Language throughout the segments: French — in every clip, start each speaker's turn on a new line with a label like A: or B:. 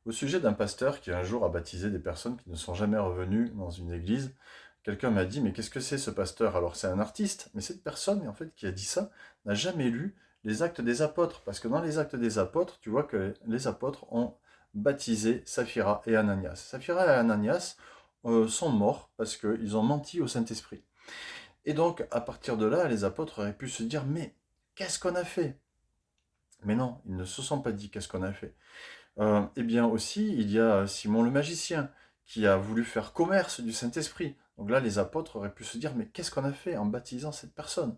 A: Au sujet d'un pasteur qui un jour a baptisé des personnes qui ne sont jamais revenues dans une église, quelqu'un m'a dit, mais qu'est-ce que c'est ce pasteur? Alors c'est un artiste, mais cette personne en fait qui a dit ça n'a jamais lu les Actes des Apôtres, parce que dans les Actes des Apôtres, tu vois que les apôtres ont baptisé Saphira et Ananias. Saphira et Ananias sont morts parce qu'ils ont menti au Saint-Esprit. Et donc à partir de là, les apôtres auraient pu se dire, mais qu'est-ce qu'on a fait? Mais non, ils ne se sont pas dit qu'est-ce qu'on a fait. Eh bien aussi, il y a Simon le magicien, qui a voulu faire commerce du Saint-Esprit. Donc là, les apôtres auraient pu se dire, mais qu'est-ce qu'on a fait en baptisant cette personne?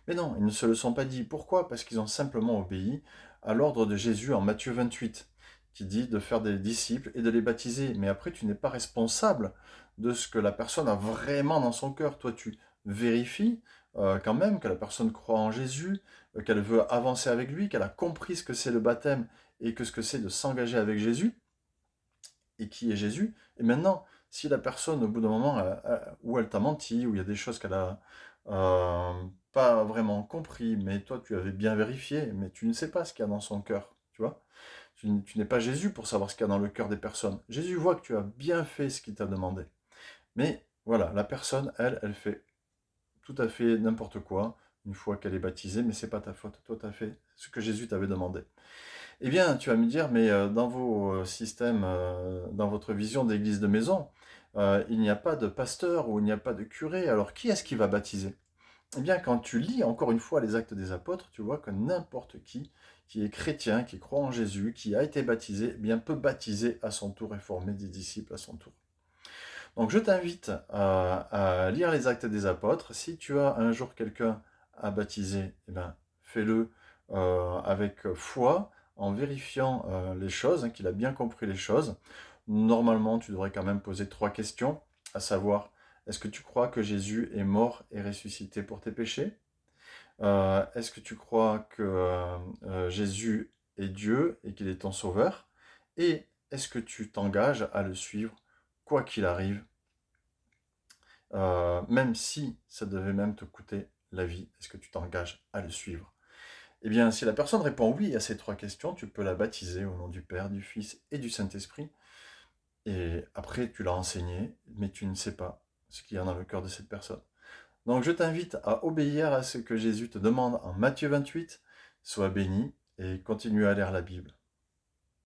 A: Mais non, ils ne se le sont pas dit. Pourquoi? Parce qu'ils ont simplement obéi à l'ordre de Jésus en Matthieu 28, qui dit de faire des disciples et de les baptiser. Mais après, tu n'es pas responsable de ce que la personne a vraiment dans son cœur. Toi, tu vérifies quand même que la personne croit en Jésus, qu'elle veut avancer avec lui, qu'elle a compris ce que c'est le baptême et que ce que c'est de s'engager avec Jésus, et qui est Jésus. Et maintenant, si la personne, au bout d'un moment, où elle t'a menti, où il y a des choses qu'elle a pas vraiment compris, mais toi, tu avais bien vérifié, mais tu ne sais pas ce qu'il y a dans son cœur, tu vois. Tu n'es pas Jésus pour savoir ce qu'il y a dans le cœur des personnes. Jésus voit que tu as bien fait ce qu'il t'a demandé. Mais voilà, la personne, elle fait tout à fait n'importe quoi une fois qu'elle est baptisée, mais c'est pas ta faute. Toi, tu as fait ce que Jésus t'avait demandé. Eh bien, tu vas me dire, mais dans vos systèmes, dans votre vision d'église de maison, il n'y a pas de pasteur ou il n'y a pas de curé. Alors, qui est-ce qui va baptiser? Eh bien, quand tu lis encore une fois les Actes des Apôtres, tu vois que n'importe qui est chrétien, qui croit en Jésus, qui a été baptisé, eh bien, peut baptiser à son tour et former des disciples à son tour. Donc, je t'invite à lire les Actes des Apôtres. Si tu as un jour quelqu'un à baptiser, eh bien, fais-le avec foi, en vérifiant les choses, hein, qu'il a bien compris les choses. Normalement, tu devrais quand même poser 3 questions, à savoir, est-ce que tu crois que Jésus est mort et ressuscité pour tes péchés? Est-ce que tu crois que Jésus est Dieu et qu'il est ton sauveur? Et est-ce que tu t'engages à le suivre, quoi qu'il arrive, même si ça devait même te coûter la vie? Est-ce que tu t'engages à le suivre? Eh bien, si la personne répond oui à ces 3 questions, tu peux la baptiser au nom du Père, du Fils et du Saint-Esprit. Et après, tu l'as enseigné, mais tu ne sais pas ce qu'il y a dans le cœur de cette personne. Donc, je t'invite à obéir à ce que Jésus te demande en Matthieu 28. Sois béni et continue à lire la Bible.